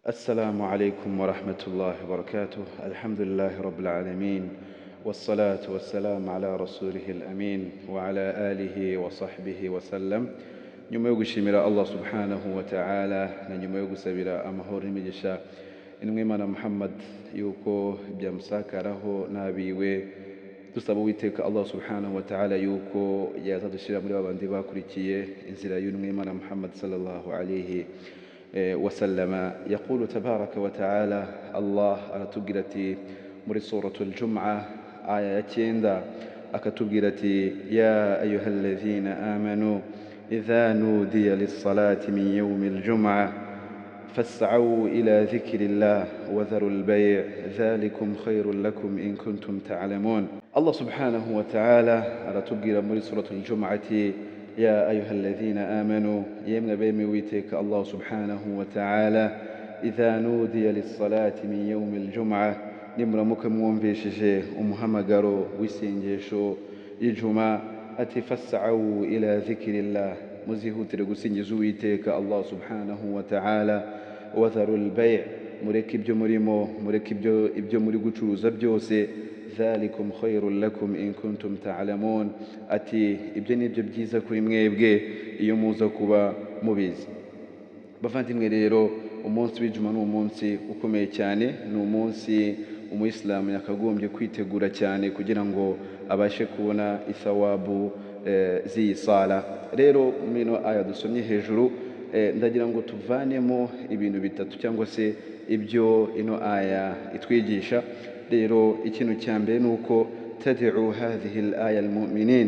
السلام عليكم ورحمة الله وبركاته. الحمد لله رب العالمين، والصلاة والسلام على رسوله الأمين وعلى آله وصحبه وسلم. nyuma yo gushimira Allah subhanahu wa ta'ala na nyuma yo gusabira amahoro n'imigisha intumwa Imana Muhammad yuko byamusakaraho nabiwe, dusaba Uwiteka Allah subhanahu wa ta'ala yuko yazadushira muri babandi bakurikiye inzira y'intumwa Imana Muhammad sallallahu alayhi وسلم. يقول تبارك وتعالى الله أتبقرتي muri سورة الجمعة آية 9 أكتبقرتي يا أيها الذين آمنوا إذا نودي للصلاة من يوم الجمعة فاسعوا إلى ذكر الله وذروا البيع ذلكم خير لكم إن كنتم تعلمون. الله سبحانه وتعالى أتبقر muri سورة الجمعة يا أيها الذين آمنوا يمن بيمي ويتك الله سبحانه وتعالى إذا نودي للصلاة من يوم الجمعة نمر مكمون بيشجي ومهمقرو ويسينجيشو يجمع أتفسعوا إلى ذكر الله مزيهو ترقو سينجزو ويتك الله سبحانه وتعالى وذروا البيع مركب جو مريمو مركب جو مريقو تشوزب جوسي ذلكم خير لكم إن كنتم تعلمون. ati ibyo ni byo byiza kuri mwebwe iyo muza kuba mubizi. Bavandimwe rero, umunsi w'ijuma ni umunsi ukomeye cyane, ni umunsi umuyisilamu yakagombye kwitegura cyane kugira ngo abashe kubona ithawabu z'iyi sala. Rero mino aya dusomye hejuru ndagira ngo tuvanemo ibintu bitatu cyangwa se ibyo ino aya itwigisha. rero ikintu cya mbere nuko tad'u hadhihi al-aya al-mu'minin,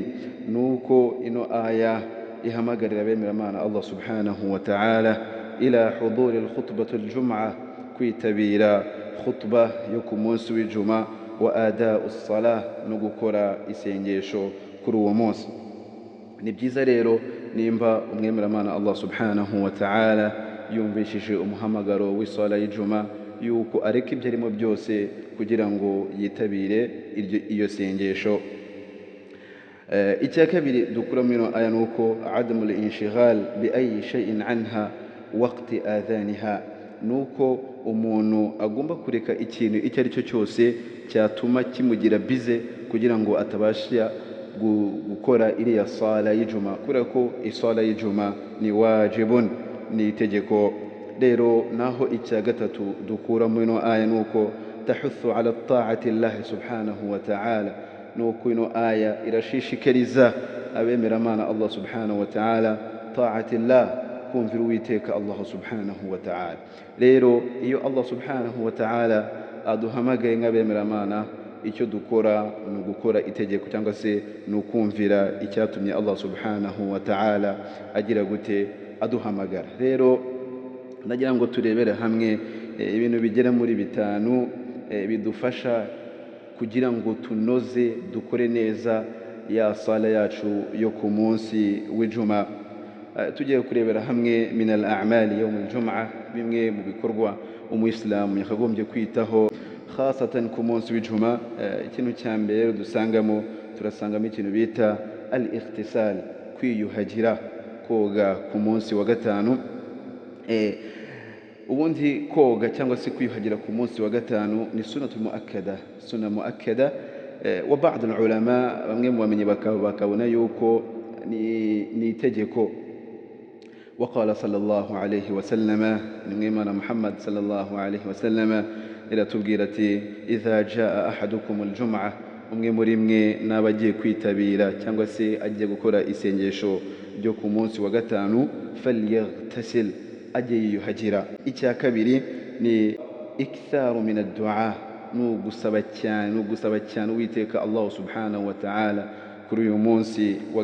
nuko ino aya ihamagarira abemera Imana Allah subhanahu wa ta'ala ila huduri al-khutbati al-jum'a, kwitabira khutba yo ku munsi w'ijuma wa ada'u as-salah, no gukora isengesho kuri uwo munsi. Ni byiza rero nimba umwemera Imana Allah subhanahu wa ta'ala yumvishije umuhamagaro w'isala y'ijuma yuko areka ibyo arimo byose kugira ngo yitabire iyo sengesho. Icya kabiri dukura mino aya nuko adamu al-inshighal bi ayi shay'in anha waqti adhaniha, nuko umuntu agomba kureka ikintu icyo ari cyo cyose cyatuma kimugira bize kugira ngo atabasha gukora iriya sala y'ijuma, kubera ko isala y'ijuma ni wajibun, ni itegeko. rero naho icya gatatu dukura muri ino aya nuko tahuthu ala ta'ati Allah subhanahu wa ta'ala, nuko ino aya irashishikariza abemera Imana Allah subhanahu wa ta'ala ta'ati Allah, kumvira Uwiteka Allah subhanahu wa ta'ala. rero iyo Allah subhanahu wa ta'ala aduhamagaye nk'abemera Imana, icyo dukora ni gukora itegeko cyangwa se ni ukumvira icyatumye Allah subhanahu wa ta'ala agira gute aduhamagara. rero ndagira ngo turebere hamwe ibintu bigera muri bitanu bidufasha kugira ngo tunoze dukore neza ya sala yacu yo ku munsi w'ijuma. tugiye kurebera hamwe min al-a'mali yawm al-jum'a, bimwe mu bikorwa umuyisilamu yakagombye kwitaho khasatan ku munsi w'ijuma. ikintu cya mbere turasangamo ikintu bita al-ightisal, kwiyuhagira, koga ku munsi wa gatanu. ubundi koga cyangwa se kwiyuhagira ku munsi wa gatanu ni sunna muakkada wa ba'd al-ulama, bamwe mu bamenyi bakabona yuko ni itegeko. وقال صلى الله عليه وسلم نميمنا محمد صلى الله عليه وسلم إلى تبقيرتي إذا جاء أحدكم الجمعة umwe muri mwe nabagiye kwitabira cyangwa se agiye gukora isengesho ryo ku munsi wa gatanu falyaghtasil, ajye yiyuhagira. icya kabiri ni iktharu min ad-du'a, nugusaba cyane Uwiteka Allah subhanahu wa ta'ala kuri uyu munsi wa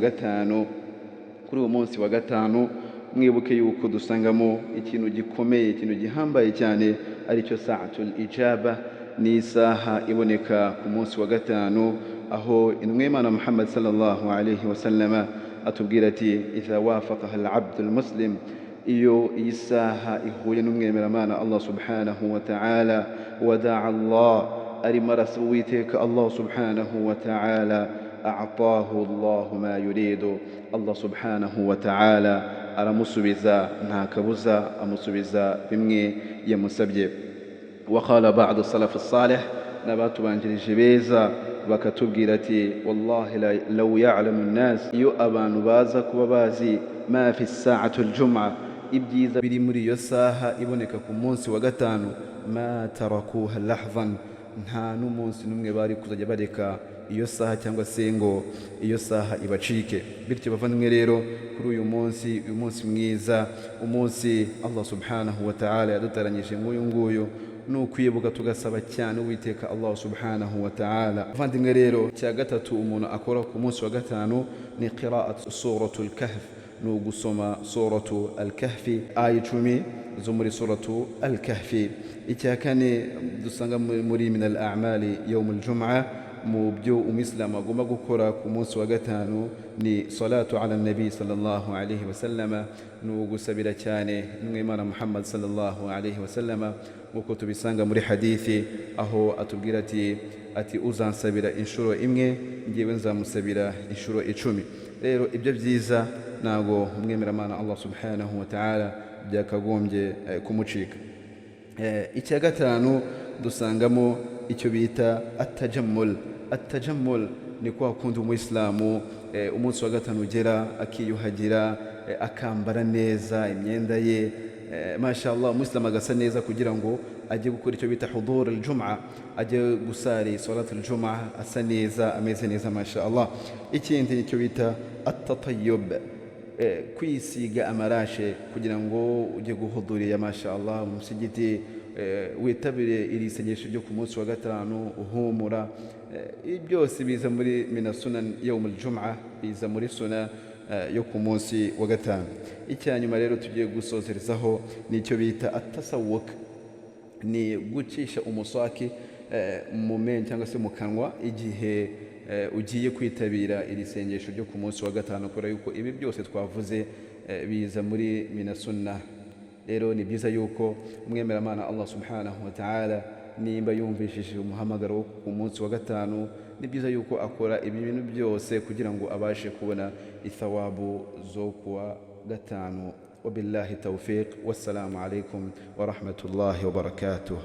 gatanu. mwibuke yuko dusangamo ikintu gikomeye, ikintu gihambaye cyane, aricyo sa'atul ijaba, ni isaha iboneka ku munsi wa gatanu, aho intumwa y'Imana Muhammad sallallahu alayhi wa sallam atubwira ati idha wafaqaha al-'abd al-muslim, iyo iyi saha ihuye n'umwemera Imana Allah subhanahu wa ta'ala wada'a Allah, arimo arasaba Uwiteka Allah subhanahu wa ta'ala, a'tahu Allah ma yuridu, Allah subhanahu wa ta'ala aramusubiza nta kabuza amusubiza bimwe yamusabye. Waqala ba'du salaf salih, n'abatubanjirije beza bakatubwira ati wallahi law ya'lamu an-nas, iyo abantu baza kuba bazi ma fi as-sa'ati al-jum'a, ibyiza biri muri iyo saha iboneka ku munsi wa gatanu, ma tarakuha lahzan, nta n'umunsi n'umwe bari kuzajya bareka iyo saha cyangwa se ngo iyo saha ibacike. Bityo bavandimwe rero, kuri uyu munsi mwiza, umunsi Allah subhanahu wa ta'ala yadutaranyije nk'uyu nguyu, ni ukwibuka tugasaba cyane Uwiteka Allah subhanahu wa ta'ala. Bavandimwe rero, cya gatatu umuntu akora ku munsi wa gatanu ni qira'at suratul kahf, ni ugusoma suratu al-kahfi, aya 10 zo muri suratu al-kahfi. Icya kane dusanga muri min al-a'mali yawm al-jum'a, mu byo umuyisilamu agomba gukora ku munsi wa gatanu ni salatu ala nabi sallallahu alaihi wasallama, ni ugusabira cyane n'Imana Muhammad sallallahu alaihi wasallama, nk'uko tubisanga muri hadithi aho atubwira ati uzansabira inshuro imwe ngewe nzamusabira inshuro 10. Rero ibyo byiza ntago umwemeramana Allah subhanahu wa ta'ala byakagombye kumucika. Icya gatanu dusangamo icyo bita atajammul, ni kwa kundi umuyisilamu umunsi wa gatanu ugera akiyuhagira, akambara neza imyenda ye, mashallah, umuyisilamu agasa neza kugira ngo ajye gukora icyo bita hudur al-jum'a, ajye gusari salat al-jum'a asa neza, ameze neza, mashallah. Ikindi nicyo bita at-tatayyub, kwisiga amarashe kugira ngo ujye guhuduriya, mashallah, mu musigiti, witabire iri sengesho ryo ku munsi wa gatanu uhumura. Byose biza muri mina sunan yawm al-jum'a, biza muri suna yo ku munsi wa gatanu. Icyanyuma rero tugiye gusozerezaho nicyo bita at-tasawwuk, ni gucisha umuswaki mu menyo cyangwa se mu kanwa igihe ugiye kwitabira iri sengesho ryo ku munsi wa gatanu, kubera yuko ibi byose twavuze biza muri mina sunna. Rero ni byiza yuko umwemeramana Allah subhanahu wa ta'ala nimba yumvishije umuhamagaro wo ku munsi wa gatanu, ni byiza yuko akora ibi bintu byose kugira ngo abashe kubona ithawabu zo kuwa gatanu. Wabillahi tawfiq, wassalamu alaikum wa rahmatullahi wa barakatuh.